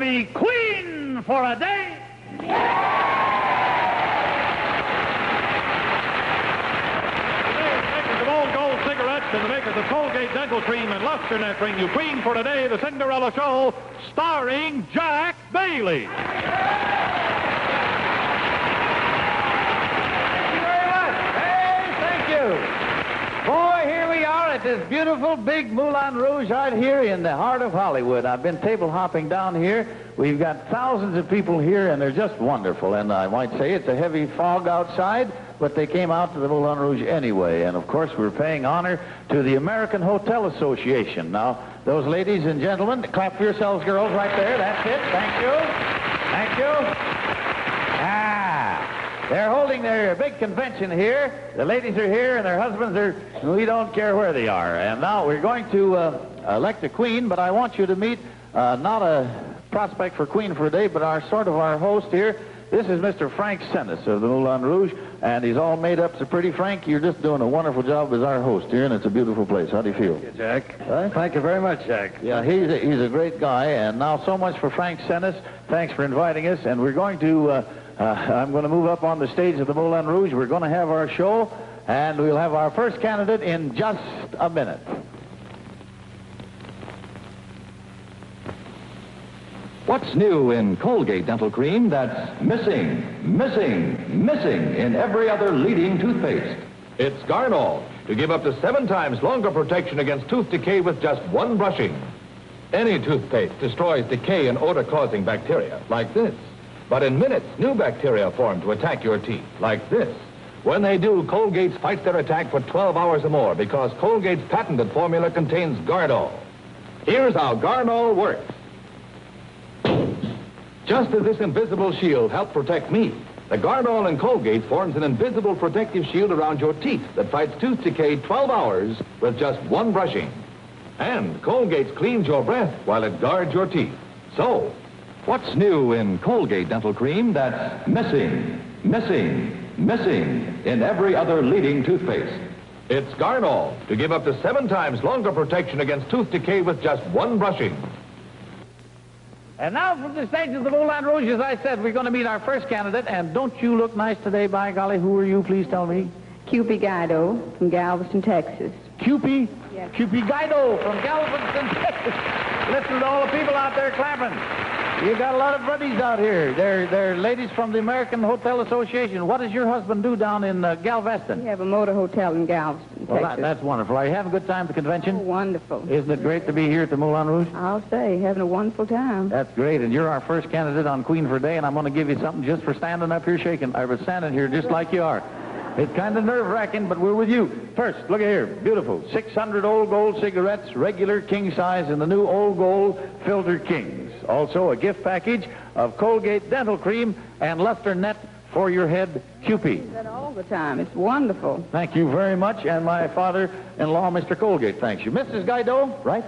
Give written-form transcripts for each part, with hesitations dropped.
be queen for a day. And the makers of Colgate Dental Cream and Luster Net bring you Queen for Today, the Cinderella Show, starring Jack Bailey. Thank you very much. Hey, thank you. Boy, here we are at this beautiful big Moulin Rouge right here in the heart of Hollywood. I've been table hopping down here. We've got thousands of people here, and they're just wonderful. And I might say it's a heavy fog outside, but they came out to the Moulin Rouge anyway. And, of course, we're paying honor to the American Hotel Association. Now, those ladies and gentlemen, clap for yourselves, girls, right there. That's it. Thank you. Thank you. They're holding their big convention here. The ladies are here, and their husbands are, we don't care where they are. And now we're going to elect a queen, but I want you to meet not a prospect for queen for a day, but our host here. This is Mr. Frank Sennis of the Moulin Rouge, and he's all made up so pretty. Frank, you're just doing a wonderful job as our host here, and it's a beautiful place. How do you feel? Thank you, Jack. Thank you very much, Jack. Yeah, he's a great guy, and now so much for Frank Sennis. Thanks for inviting us, and we're going to, I'm going to move up on the stage of the Moulin Rouge. We're going to have our show, and we'll have our first candidate in just a minute. What's new in Colgate Dental Cream that's missing in every other leading toothpaste? It's Garnol, to give up to 7 times longer protection against tooth decay with just one brushing. Any toothpaste destroys decay and odor-causing bacteria, like this. But in minutes, new bacteria form to attack your teeth, like this. When they do, Colgate fights their attack for 12 hours or more because Colgate's patented formula contains Garnol. Here's how Garnol works. Just as this invisible shield helped protect me, the Garnol in Colgate forms an invisible protective shield around your teeth that fights tooth decay 12 hours with just one brushing. And Colgate cleans your breath while it guards your teeth. So, what's new in Colgate Dental Cream that's missing in every other leading toothpaste? It's Garnol, to give up to 7 times longer protection against tooth decay with just one brushing. And now from the stage of the Moulin Rouge, as I said, we're going to meet our first candidate. And don't you look nice today, by golly? Who are you, please tell me? Guido from Galveston, Texas. Yes. Guido from Galveston, Texas. Listen to all the people out there clapping. You got a lot of buddies out here. They're ladies from the American Hotel Association. What does your husband do down in Galveston? We have a motor hotel in Galveston, Texas. That's wonderful. Are you having a good time at the convention? Oh, wonderful. Isn't it great to be here at the Moulin Rouge? I'll say, having a wonderful time. That's great. And you're our first candidate on Queen for a Day, and I'm going to give you something just for standing up here shaking. I was standing here just like you are. It's kind of nerve-wracking, but we're with you. First, look at here. Beautiful. 600 Old Gold cigarettes, regular king size, and the new Old Gold Filter Kings. Also, a gift package of Colgate Dental Cream and Luster Net for your head, Cupid. I use that all the time. It's wonderful. Thank you very much. And my father-in-law, Mr. Colgate, thanks you. Mrs. Guido, right?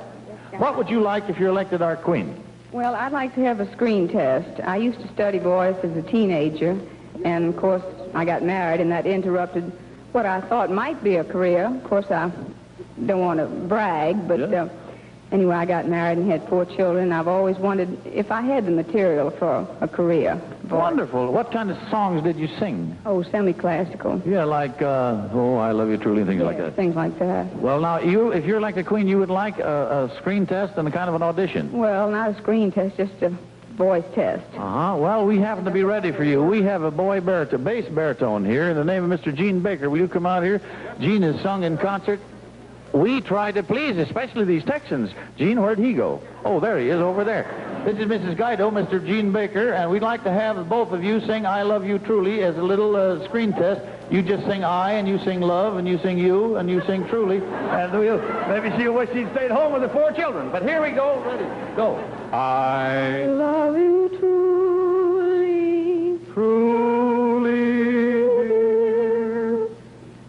Yes, what would you like if you're elected our queen? Well, I'd like to have a screen test. I used to study voice as a teenager, and, of course, I got married, and that interrupted what I thought might be a career. Of course, I don't want to brag, but anyway, I got married and had 4 children. I've always wondered if I had the material for a career. Wonderful. What kind of songs did you sing? Oh, semi-classical. Yeah, like, Oh, I Love You Truly, things like that. Things like that. Well, now, if you're like a queen, you would like a screen test and a kind of an audition. Well, not a screen test, just a voice test. Well, we happen to be ready for you. We have a bass baritone here in the name of Mr. Gene Baker. Will you come out here? Gene has sung in concert. We try to please, especially these Texans. Gene, where'd he go? Oh, there he is, over there. This is Mrs. Guido, Mr. Gene Baker, and we'd like to have both of you sing I Love You Truly as a little screen test. You just sing I, and you sing love, and you sing you, and you sing truly. And we'll maybe she'll wish she'd stayed home with the 4 children. But here we go. Ready? Go. I love you truly, truly, dear.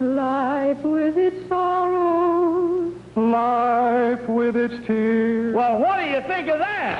Life with its sorrows, life with its tears. Well, what do you think of that?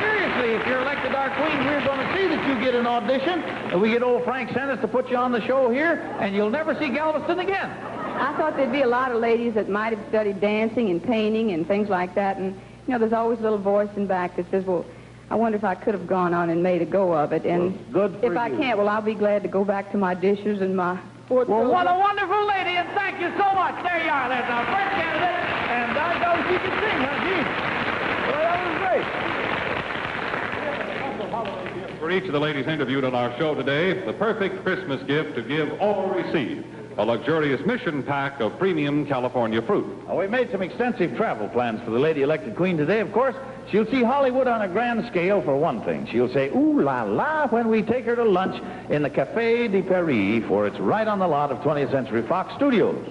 Seriously, if you're elected our queen, we're going to see that you get an audition, and we get old Frank Sennis to put you on the show here, and you'll never see Galveston again. I thought there'd be a lot of ladies that might have studied dancing and painting and things like that. And, there's always a little voice in back that says, well, I wonder if I could have gone on and made a go of it. And if I can't, well, I'll be glad to go back to my dishes and my... Well, what a wonderful lady, and thank you so much. There you are. There's our first candidate, and I know she can sing, huh, Gene? Well, that was great. For each of the ladies interviewed on our show today, the perfect Christmas gift to give or receive. A luxurious mission pack of premium California fruit. Well, we made some extensive travel plans for the lady elected queen today. Of course, she'll see Hollywood on a grand scale for one thing. She'll say, ooh la la, when we take her to lunch in the Café de Paris, for it's right on the lot of 20th Century Fox Studios.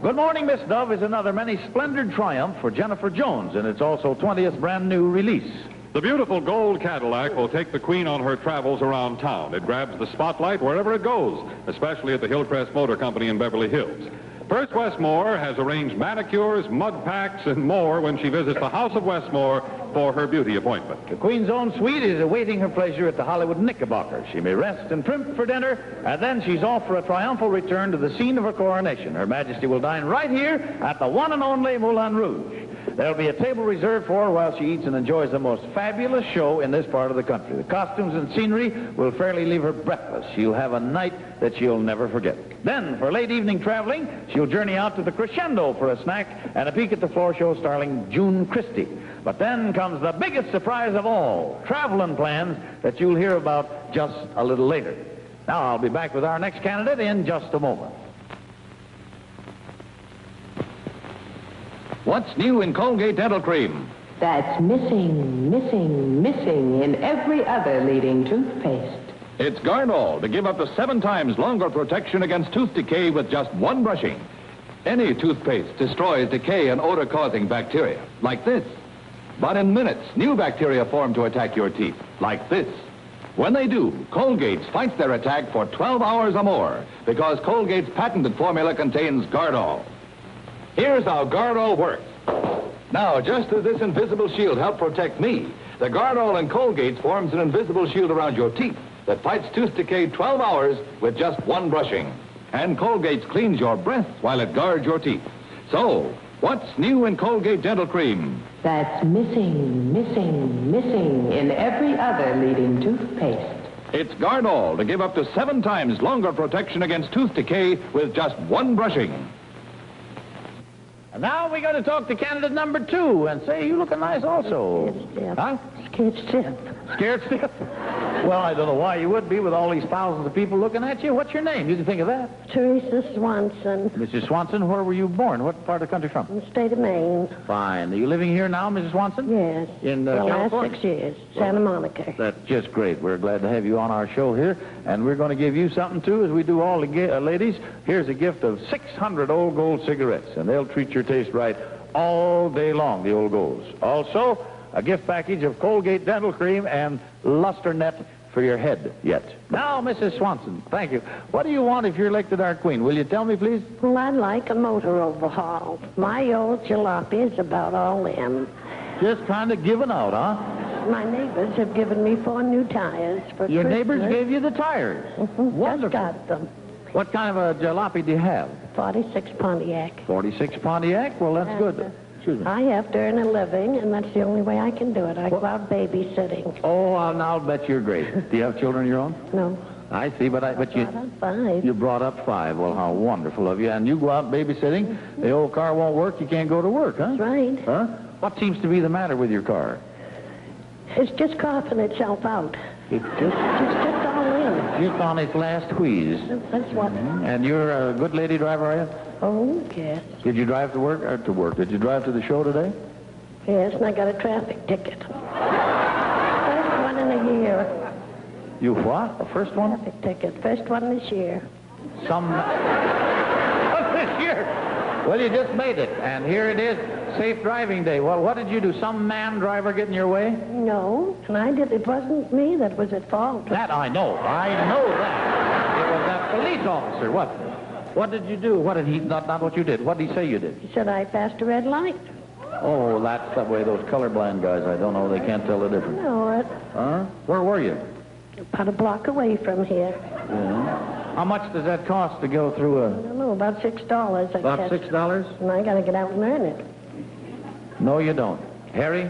Good Morning, Miss Dove is another many-splendored triumph for Jennifer Jones, and it's also 20th brand-new release. The beautiful gold Cadillac will take the Queen on her travels around town. It grabs the spotlight wherever it goes, especially at the Hillcrest Motor Company in Beverly Hills. First Westmore has arranged manicures, mud packs, and more when she visits the House of Westmore for her beauty appointment. The Queen's own suite is awaiting her pleasure at the Hollywood Knickerbocker. She may rest and primp for dinner, and then she's off for a triumphal return to the scene of her coronation. Her Majesty will dine right here at the one and only Moulin Rouge. There'll be a table reserved for her while she eats and enjoys the most fabulous show in this part of the country. The costumes and scenery will fairly leave her breathless. She'll have a night that she'll never forget. Then, for late evening traveling, she'll journey out to the Crescendo for a snack and a peek at the floor show starring June Christie. But then comes the biggest surprise of all, traveling plans that you'll hear about just a little later. Now, I'll be back with our next candidate in just a moment. What's new in Colgate Dental Cream? That's missing in every other leading toothpaste. It's Gardol to give up to 7 times longer protection against tooth decay with just one brushing. Any toothpaste destroys decay and odor-causing bacteria, like this. But in minutes, new bacteria form to attack your teeth, like this. When they do, Colgate fights their attack for 12 hours or more, because Colgate's patented formula contains Gardol. Here's how Gardol works. Now, just as this invisible shield helped protect me, the Gardol in Colgate forms an invisible shield around your teeth that fights tooth decay 12 hours with just one brushing. And Colgate cleans your breath while it guards your teeth. So, what's new in Colgate Dental Cream? That's missing in every other leading toothpaste. It's Gardol to give up to 7 times longer protection against tooth decay with just one brushing. And now we're going to talk to candidate number 2 and say, you looking nice also. Huh? Scared stiff. Scared stiff? Well, I don't know why you would be with all these thousands of people looking at you. What's your name? You can think of that. Teresa Swanson. Mrs. Swanson, where were you born? What part of the country from? In the state of Maine. Fine. Are you living here now, Mrs. Swanson? Yes. In the last California? 6 years. Santa Monica. That's just great. We're glad to have you on our show here. And we're going to give you something, too, as we do all the ladies. Here's a gift of 600 Old Gold cigarettes, and they'll treat your taste right all day long, the Old Golds. Also, a gift package of Colgate Dental Cream and Luster Net for your head yet. Now, Mrs. Swanson, thank you. What do you want if you're elected our queen? Will you tell me, please? Well, I'd like a motor overhaul. My old jalopy is about all in. Just kind of giving out, huh? My neighbors have given me 4 new tires for Your Christmas. neighbors gave you the tires? Just got them. What kind of a jalopy do you have? 46 Pontiac. 46 Pontiac? Well, that's good. Excuse me. I have to earn a living, and that's the only way I can do it. I go out babysitting. Oh, I'll bet you're great. Do you have children of your own? No. I see, but you... Brought up 5. You brought up 5. Well, how wonderful of you. And you go out babysitting, the old car won't work, you can't go to work, huh? That's right. Huh? What seems to be the matter with your car? It's just coughing itself out. It's just all in. Just on its last wheeze. That's what. And you're a good lady driver, are you? Oh, yes. Did you drive to work? Did you drive to the show today? Yes, and I got a traffic ticket. First one in a year. You what? The first one? Traffic ticket. First one this year. This year? Well, you just made it. And here it is, safe driving day. Well, what did you do? Some man driver get in your way? No, and it wasn't me that was at fault. That I know. I know that. It was that police officer. What did you do? What did he, not what you did. What did he say you did? He said I passed a red light. Oh, that's the way those colorblind guys, I don't know, they can't tell the difference. I know it. Huh? Where were you? About a block away from here. Yeah. How much does that cost to go through I don't know, Oh, about $6. About $6? And I got to get out and earn it. No, you don't. Harry,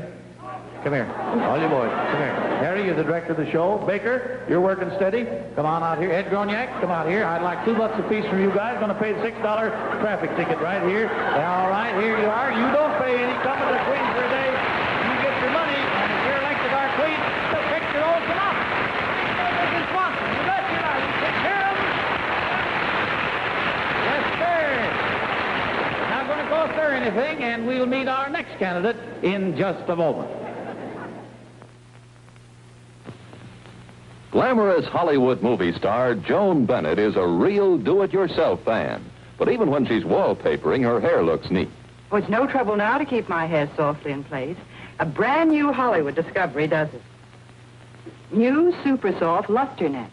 come here. All you boys, come here. Harry, you're the director of the show. Baker, you're working steady. Come on out here. Ed Groniak, come out here. I'd like $2 apiece from you guys. Going to pay the $6 traffic ticket right here. All right, here you are. You don't pay any. Come to the Queen for a day. You get your money, and if you're elected our Queen, the picture will come up. Mrs. Swanson, you bet you know. You take care of them. Yes, sir. Not going to cost her anything, and we'll meet our next candidate in just a moment. Glamorous Hollywood movie star Joan Bennett is a real do-it-yourself fan. But even when she's wallpapering, her hair looks neat. Well, it's no trouble now to keep my hair softly in place. A brand new Hollywood discovery does it. New Super Soft Luster Net.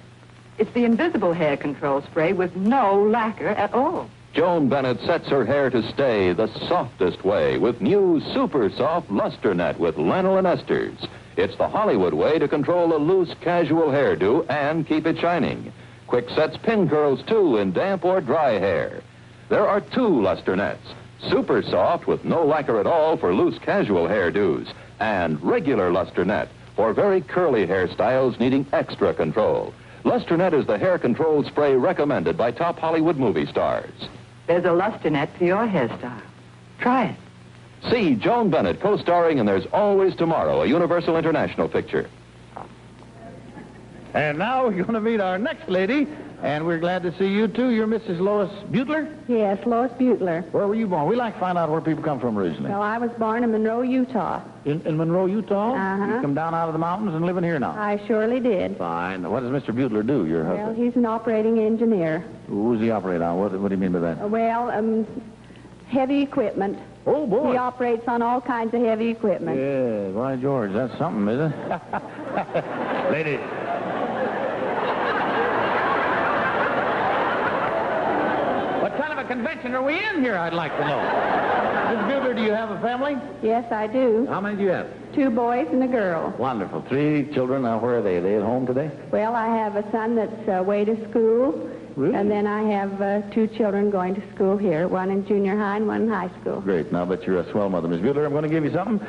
It's the invisible hair control spray with no lacquer at all. Joan Bennett sets her hair to stay the softest way with new Super Soft Luster Net with lanolin esters. It's the Hollywood way to control a loose, casual hairdo and keep it shining. Quick sets pin curls, too, in damp or dry hair. There are 2 luster nets. Super Soft with no lacquer at all for loose, casual hairdos. And regular luster net for very curly hairstyles needing extra control. Luster Net is the hair control spray recommended by top Hollywood movie stars. There's a luster net for your hairstyle. Try it. See Joan Bennett co-starring in There's Always Tomorrow, a Universal International picture. And now we're going to meet our next lady, and we're glad to see you, too. You're Mrs. Lois Butler? Yes, Lois Butler. Where were you born? We like to find out where people come from originally. Well, I was born in Monroe, Utah. In Monroe, Utah? Uh-huh. You come down out of the mountains and living here now? I surely did. Fine. What does Mr. Butler do, your Well, husband? he's an operating engineer. Who's he operate on? What do you mean by that? Well, heavy equipment. Oh, boy. He operates on all kinds of heavy equipment. Yeah, why, George, that's something, isn't it? Ladies. What kind of a convention are we in here, I'd like to know? Miss Butler, do you have a family? Yes, I do. How many do you have? 2 boys and a girl. Wonderful. 3 children. Now, where are they? Are they at home today? Well, I have a son that's away to school. Really? And then I have 2 children going to school here, one in junior high and one in high school. Great. Now, but you're a swell mother. Miss Butler, I'm going to give you something.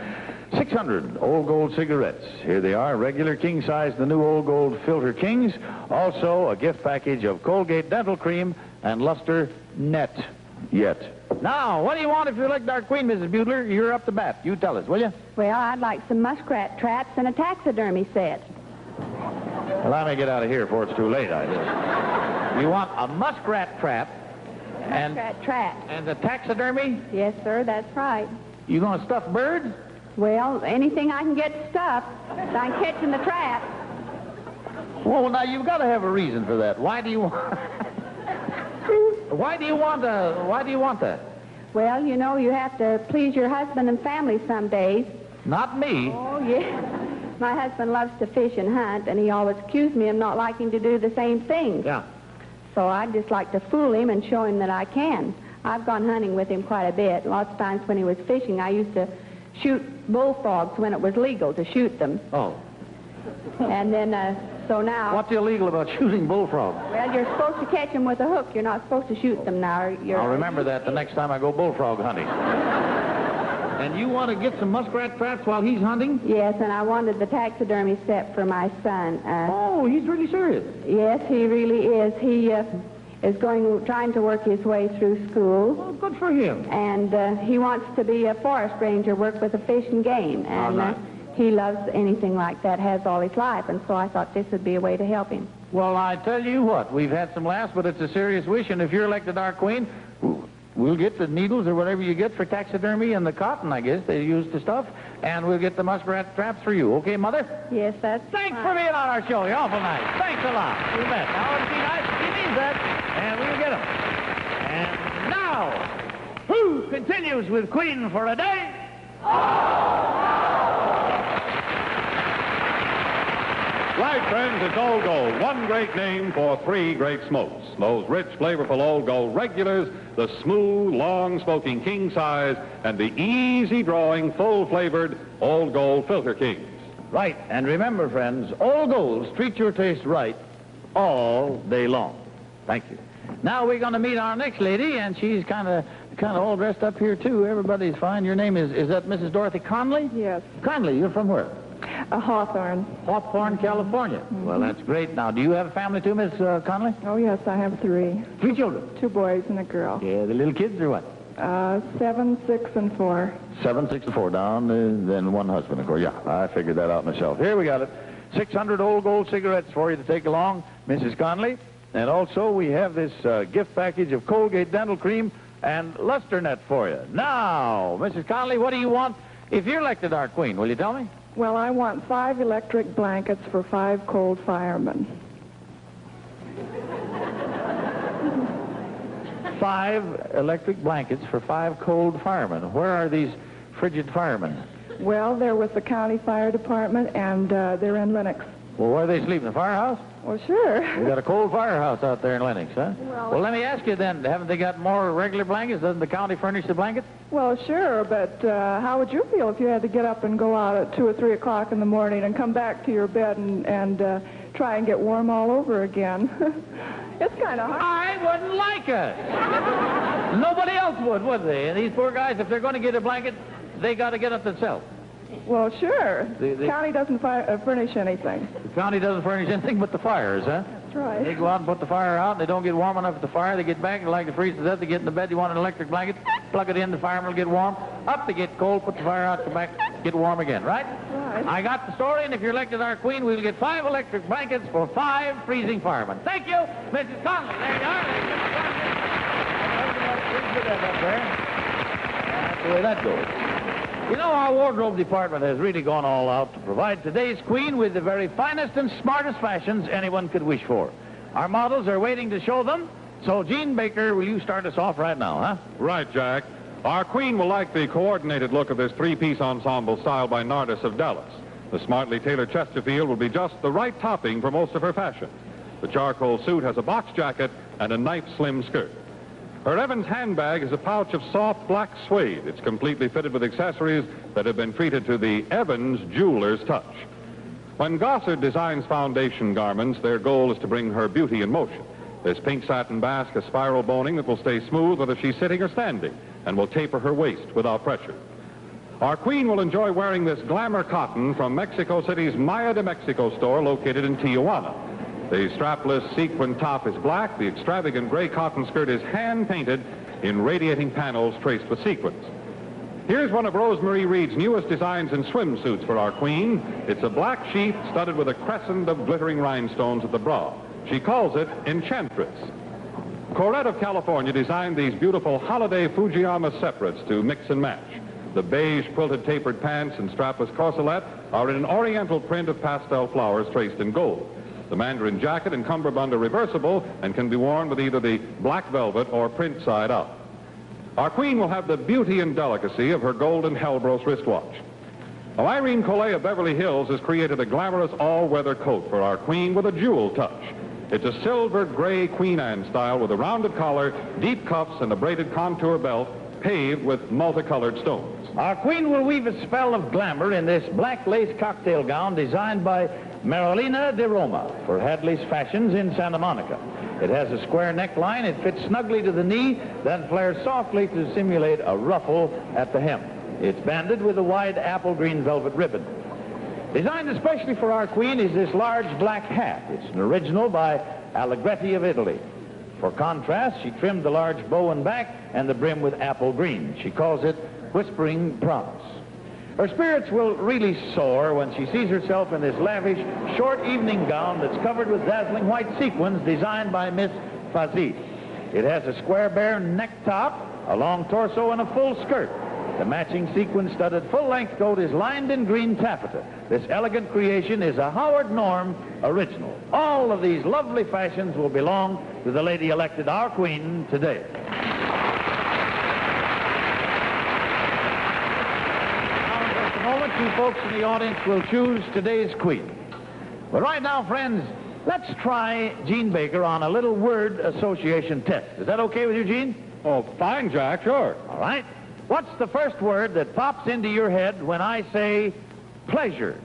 600 Old Gold cigarettes. Here they are, regular king size, the new Old Gold Filter Kings. Also, a gift package of Colgate Dental Cream and Luster Net. Yet. Now, what do you want if you elect our queen, Mrs. Butler? You're up to bat. You tell us, will you? Well, I'd like some muskrat traps and a taxidermy set. Well, I may get out of here before it's too late, I guess. You want a muskrat trap and... Muskrat trap. And a taxidermy? Yes, sir, that's right. You going to stuff birds? Well, anything I can get stuffed, I'm catching the trap. Well, now, you've got to have a reason for that. Why do you want... Why do you want that? Well, you know, you have to please your husband and family some days. Not me. Oh, yes. My husband loves to fish and hunt, and he always accused me of not liking to do the same thing. Yeah. So I'd just like to fool him and show him that I can. I've gone hunting with him quite a bit. Lots of times when he was fishing, I used to shoot bullfrogs when it was legal to shoot them. Oh. And then, so now... What's illegal about shooting bullfrogs? Well, you're supposed to catch them with a hook. You're not supposed to shoot them now. I'll remember that the next time I go bullfrog hunting. And you want to get some muskrat traps while he's hunting? Yes, and I wanted the taxidermy set for my son. Oh, he's really serious. Yes, he really is. He is trying to work his way through school. Well, good for him. And he wants to be a forest ranger, work with the fish and game. And he loves anything like that, has all his life. And so I thought this would be a way to help him. Well, I tell you what, we've had some laughs, but it's a serious wish. And if you're elected our queen, we'll get the needles or whatever you get for taxidermy and the cotton, I guess, they use to stuff. And we'll get the muskrat traps for you. Okay, Mother? Yes, that's Thanks for being on our show. You're awful nice. Thanks a lot. You bet. Now, it'd be nice if he means that, and we'll get him. And now, who continues with Queen for a day? Right, friends, it's Old Gold. One great name for 3 great smokes. Those rich, flavorful Old Gold regulars, the smooth, long-smoking king size, and the easy-drawing, full-flavored Old Gold Filter Kings. Right. And remember, friends, Old Golds treat your taste right all day long. Thank you. Now, Now we're going to meet our next lady, and she's kind of all dressed up here, too. Everybody's fine. Your name is that Mrs. Dorothy Conley? Yes. Conley, you're from where? Hawthorne. Hawthorne, California. Well, that's great. Now, do you have a family, too, Miss Conley? Oh, yes, I have 3. 3 children? 2 boys and a girl. Yeah, the little kids or what? 7, 6, and 4. 7, 6, and 4 down, then 1 husband, of course. Yeah, I figured that out myself. Here we got it. 600 old gold cigarettes for you to take along, Mrs. Conley. And also, we have this gift package of Colgate dental cream and luster net for you. Now, Mrs. Conley, what do you want if you're elected our queen? Will you tell me? Well, I want 5 electric blankets for 5 cold firemen. 5 electric blankets for 5 cold firemen. Where are these frigid firemen? Well, they're with the county fire department, and they're in Lenox. Well, where do they sleep? In the firehouse? Well, sure. We got a cold firehouse out there in Lenox, huh? Well, let me ask you then, haven't they got more regular blankets? Doesn't the county furnish the blankets? Well, sure, but how would you feel if you had to get up and go out at 2 or 3 o'clock in the morning and come back to your bed and try and get warm all over again? It's kind of hard. I wouldn't like it. Nobody else would they? And these poor guys, if they're going to get a blanket, they got to get up themselves. Well, sure. The county doesn't furnish anything. The county doesn't furnish anything but the fires, huh? That's right. They go out and put the fire out, and they don't get warm enough at the fire. They get back, they like to freeze to death. They get in the bed, you want an electric blanket, plug it in, the fireman will get warm. Up they get cold, put the fire out, come back, get warm again, right? Right. I got the story, and if you're elected our queen, we'll get 5 electric blankets for 5 freezing firemen. Thank you, Mrs. Conley. There you are. That's the way that goes. You know, our wardrobe department has really gone all out to provide today's queen with the very finest and smartest fashions anyone could wish for. Our models are waiting to show them, so Gene Baker, will you start us off right now, huh? Right, Jack. Our queen will like the coordinated look of this 3-piece ensemble styled by Nardis of Dallas. The smartly tailored Chesterfield will be just the right topping for most of her fashion. The charcoal suit has a box jacket and a nice slim skirt. Her Evans handbag is a pouch of soft black suede. It's completely fitted with accessories that have been treated to the Evans jeweler's touch. When Gossard designs foundation garments, their goal is to bring her beauty in motion. This pink satin basque has spiral boning that will stay smooth whether she's sitting or standing and will taper her waist without pressure. Our queen will enjoy wearing this glamour cotton from Mexico City's Maya de Mexico store located in Tijuana. The strapless sequin top is black. The extravagant gray cotton skirt is hand-painted in radiating panels traced with sequins. Here's one of Rosemary Reed's newest designs in swimsuits for our queen. It's a black sheath studded with a crescent of glittering rhinestones at the bra. She calls it Enchantress. Corette of California designed these beautiful holiday Fujiyama separates to mix and match. The beige quilted tapered pants and strapless corselet are in an oriental print of pastel flowers traced in gold. The mandarin jacket and cummerbund are reversible and can be worn with either the black velvet or print side up. Our queen will have the beauty and delicacy of her golden Hellbros wristwatch. Now, Irene Collet of Beverly Hills has created a glamorous all-weather coat for our queen with a jewel touch. It's a silver gray Queen Anne style with a rounded collar, deep cuffs, and a braided contour belt paved with multicolored stones. Our queen will weave a spell of glamour in this black lace cocktail gown designed by Marilena de Roma for Hadley's Fashions in Santa Monica. It has a square neckline, it fits snugly to the knee, then flares softly to simulate a ruffle at the hem. It's banded with a wide apple green velvet ribbon. Designed especially for our queen is this large black hat. It's an original by Allegretti of Italy. For contrast, she trimmed the large bow and back and the brim with apple green. She calls it Whispering Promise. Her spirits will really soar when she sees herself in this lavish, short evening gown that's covered with dazzling white sequins designed by Miss Fazit. It has a square bare neck top, a long torso, and a full skirt. The matching sequin-studded full-length coat is lined in green taffeta. This elegant creation is a Howard Norm original. All of these lovely fashions will belong to the lady elected our queen today. You folks in the audience will choose today's queen. But right now, friends, let's try Gene Baker on a little word association test. Is that okay with you, Gene? Oh, fine, Jack, sure. All right. What's the first word that pops into your head when I say pleasure?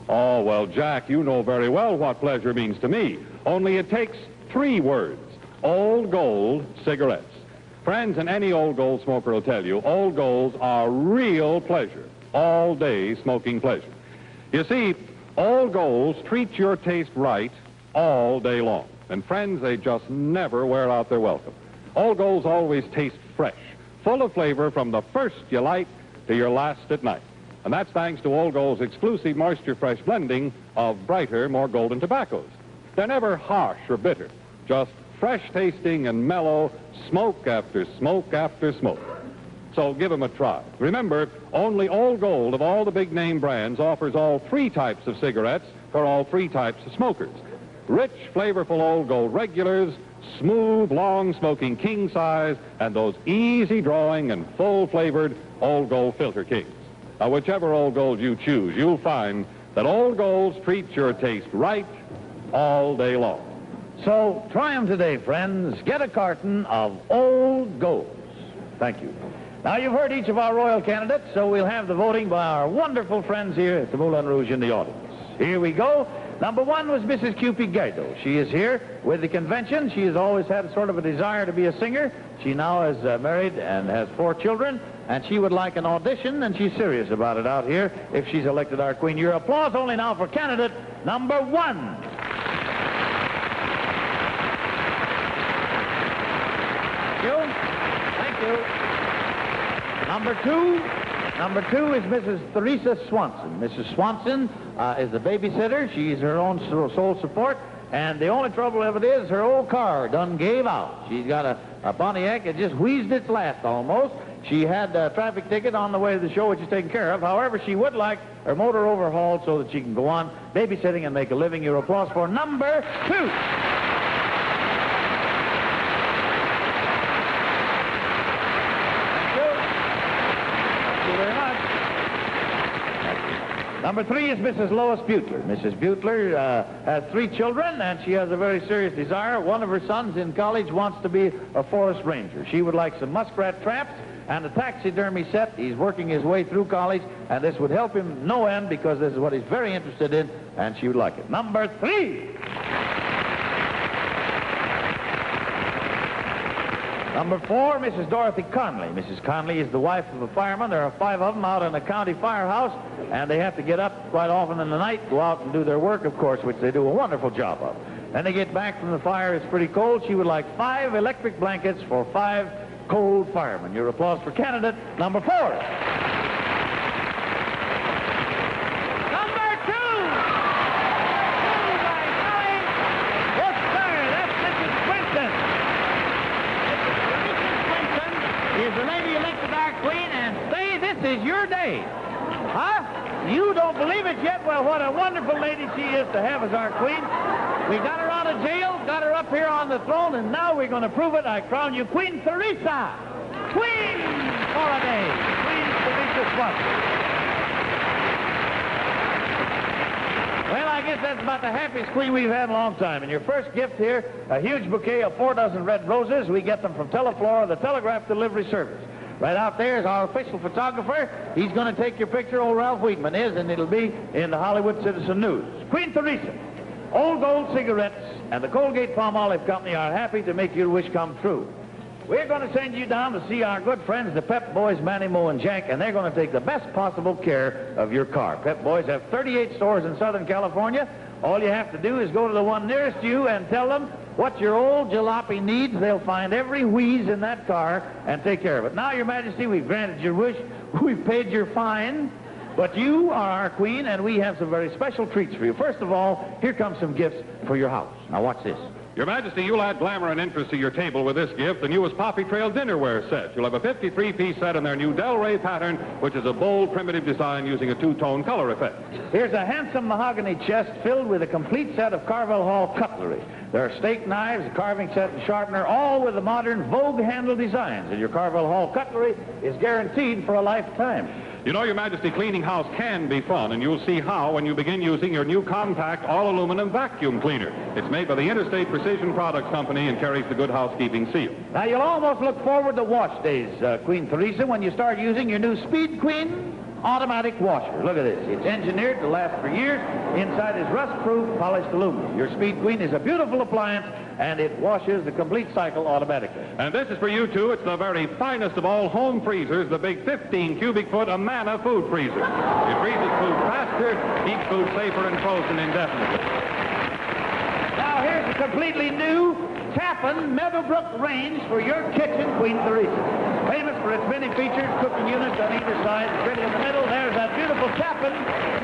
Oh, well, Jack, you know very well what pleasure means to me. Only it takes 3 words. Old Gold cigarettes. Friends, and any Old Gold smoker will tell you, Old Golds are real pleasure, all-day smoking pleasure. You see, Old Golds treat your taste right all day long. And friends, they just never wear out their welcome. Old Golds always taste fresh, full of flavor from the first you light to your last at night. And that's thanks to Old Gold's exclusive Moisture Fresh blending of brighter, more golden tobaccos. They're never harsh or bitter, just fresh tasting and mellow, smoke after smoke after smoke. So give them a try. Remember, only Old Gold of all the big name brands offers all three types of cigarettes for all three types of smokers. Rich, flavorful Old Gold regulars, smooth, long-smoking king size, and those easy-drawing and full-flavored Old Gold Filter Kings. Now, whichever Old Gold you choose, you'll find that Old Golds treat your taste right all day long. So try them today, friends. Get a carton of Old Golds. Thank you. Now, you've heard each of our royal candidates, so we'll have the voting by our wonderful friends here at the Moulin Rouge in the audience. Here we go. Number one was Mrs. Cupid Guido. She is here with the convention. She has always had sort of a desire to be a singer. She now is married and has 4 children, and she would like an audition, and she's serious about it out here if she's elected our queen. Your applause only now for candidate number 1. Thank you. Number two is Mrs. Theresa Swanson. Mrs. Swanson is the babysitter. She's her own sole support. And the only trouble of it is her old car done gave out. She's got a Pontiac that just wheezed its last almost. She had a traffic ticket on the way to the show, which is taken care of. However, she would like her motor overhauled so that she can go on babysitting and make a living. Your applause for number 2. Number 3 is Mrs. Lois Butler. Mrs. Butler has 3 children, and she has a very serious desire. One of her sons in college wants to be a forest ranger. She would like some muskrat traps and a taxidermy set. He's working his way through college, and this would help him no end because this is what he's very interested in, and she would like it. Number 3. Number 4, Mrs. Dorothy Conley. Mrs. Conley is the wife of a fireman. There are 5 of them out in the county firehouse, and they have to get up quite often in the night, go out and do their work, of course, which they do a wonderful job of. Then they get back from the fire. It's pretty cold. She would like 5 electric blankets for 5 cold firemen. Your applause for candidate number 4. Is your day. Huh? You don't believe it yet? Well, what a wonderful lady she is to have as our queen. We got her out of jail, got her up here on the throne, and now we're going to prove it. I crown you Queen Theresa. Queen for a day. Queen Theresa Swanson. Well, I guess that's about the happiest queen we've had in a long time. And your first gift here, a huge bouquet of 4 dozen red roses. We get them from Teleflora, the telegraph delivery service. Right out there is our official photographer. He's going to take your picture, old Ralph Wheatman is, and it'll be in the Hollywood Citizen News. Queen Theresa, Old Gold Cigarettes, and the Colgate Palmolive Company are happy to make your wish come true. We're going to send you down to see our good friends, the Pep Boys, Manny, Mo, and Jack, and they're going to take the best possible care of your car. Pep Boys have 38 stores in Southern California. All you have to do is go to the one nearest you and tell them what your old jalopy needs. They'll find every wheeze in that car and take care of it. Now, Your Majesty, we've granted your wish. We've paid your fine. But you are our queen, and we have some very special treats for you. First of all, here come some gifts for your house. Now, watch this. Your Majesty, you'll add glamour and interest to your table with this gift, the newest Poppy Trail dinnerware set. You'll have a 53-piece set in their new Del Rey pattern, which is a bold, primitive design using a 2-tone color effect. Here's a handsome mahogany chest filled with a complete set of Carvel Hall cutlery. There are steak knives, a carving set, and sharpener, all with the modern Vogue handle designs. And your Carvel Hall cutlery is guaranteed for a lifetime. You know, Your Majesty, cleaning house can be fun, and you'll see how when you begin using your new compact all-aluminum vacuum cleaner. It's made by the Interstate Precision Products Company and carries the Good Housekeeping seal. Now, you'll almost look forward to wash days, Queen Theresa, when you start using your new Speed Queen automatic washer. Look at this. It's engineered to last for years. Inside is rust-proof polished aluminum. Your Speed Queen is a beautiful appliance, and it washes the complete cycle automatically. And this is for you, too. It's the very finest of all home freezers, the big 15 cubic foot Amana food freezer. It freezes food faster, keeps food safer and frozen indefinitely. Now here's a completely new Tappan Meadowbrook range for your kitchen, Queen Teresa. Famous for its many features, cooking units on either side, griddle in the middle. There's that beautiful Tappan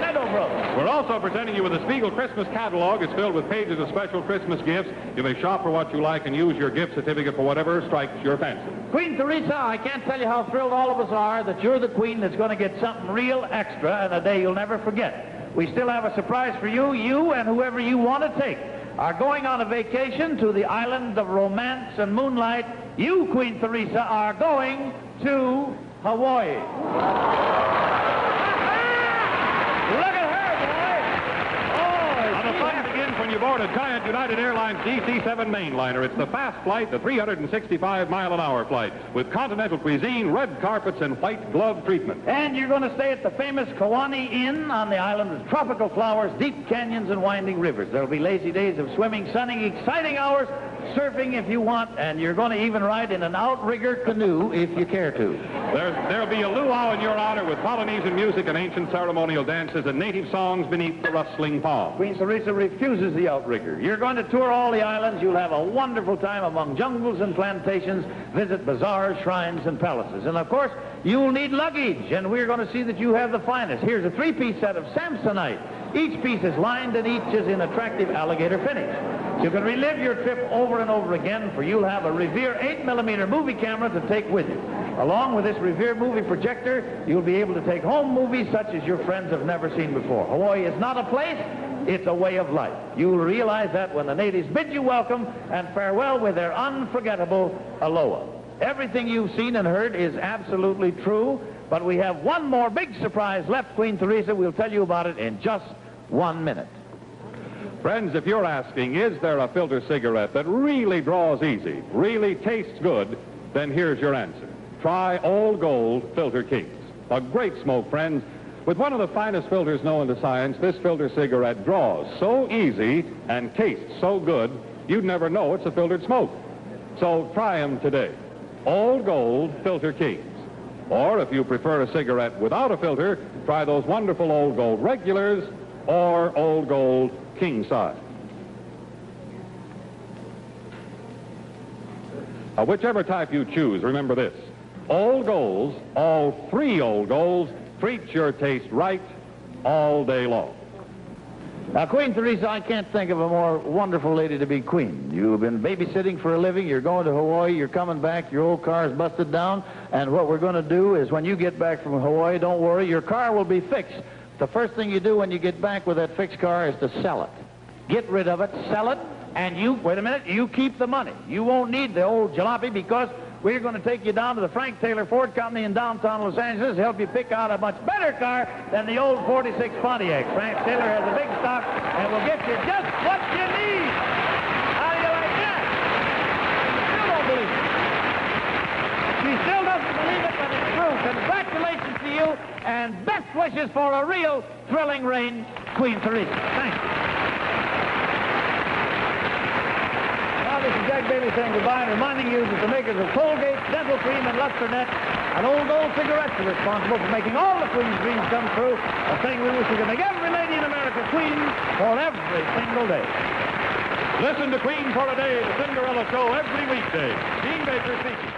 Meadowbrook. We're also presenting you with a Spiegel Christmas catalog. It's filled with pages of special Christmas gifts. You may shop for what you like and use your gift certificate for whatever strikes your fancy. Queen Teresa, I can't tell you how thrilled all of us are that you're the queen that's going to get something real extra and a day you'll never forget. We still have a surprise for you. You and whoever you want to take are going on a vacation to the island of romance and moonlight. You, Queen Teresa, are going to Hawaii. Look at her, boy! Oh, Now, the fun begins when you board a giant United Airlines DC-7 mainliner. It's the fast flight, the 365-mile-an-hour flight, with continental cuisine, red carpets, and white glove treatment. And you're going to stay at the famous Kauai Inn on the island with tropical flowers, deep canyons, and winding rivers. There'll be lazy days of swimming, sunning, exciting hours, surfing if you want, and you're going to even ride in an outrigger canoe if you care to. There'll be a luau in your honor with Polynesian music and ancient ceremonial dances and native songs beneath the rustling palm. Queen Teresa refuses the outrigger. You're going to tour all the islands. You'll have a wonderful time among jungles and plantations, visit bazaars, shrines, and palaces. And, of course, you'll need luggage, and we're going to see that you have the finest. Here's a three-piece set of Samsonite. Each piece is lined and each is in attractive alligator finish. You can relive your trip over and over again, for you'll have a Revere 8mm movie camera to take with you. Along with this Revere movie projector, you'll be able to take home movies such as your friends have never seen before. Hawaii is not a place, it's a way of life. You'll realize that when the natives bid you welcome and farewell with their unforgettable aloha. Everything you've seen and heard is absolutely true, but we have one more big surprise left, Queen Teresa. We'll tell you about it in just 1 minute. Friends, if you're asking, is there a filter cigarette that really draws easy, really tastes good, then here's your answer. Try Old Gold Filter Kings. A great smoke, friends. With one of the finest filters known to science, this filter cigarette draws so easy and tastes so good, you'd never know it's a filtered smoke. So try them today. Old Gold Filter Kings. Or if you prefer a cigarette without a filter, try those wonderful Old Gold Regulars or Old Gold King Size. Whichever type you choose, remember this. Old Golds, all three Old Golds, treat your taste right all day long. Now, Queen Teresa, I can't think of a more wonderful lady to be queen. You've been babysitting for a living, you're going to Hawaii, you're coming back, your old car's busted down, and what we're going to do is when you get back from Hawaii, don't worry, your car will be fixed. The first thing you do when you get back with that fixed car is to sell it. Get rid of it, sell it, and you, wait a minute, you keep the money. You won't need the old jalopy because we're going to take you down to the Frank Taylor Ford Company in downtown Los Angeles to help you pick out a much better car than the old 46 Pontiac. Frank Taylor has a big stock and will get you just what you need. How do you like that? You don't believe it. She still doesn't believe it, but it's true. Congratulations to you, and best wishes for a real thrilling reign, Queen Teresa. Thank you. This is Jack Bailey saying goodbye and reminding you that the makers of Colgate, Dental Cream, and Luster Net and Old Gold Cigarettes are responsible for making all the Queen's dreams come true, a thing we wish we could make every lady in America queen for every single day. Listen to Queen for a Day, the Cinderella Show, every weekday. Gene Baker speaking.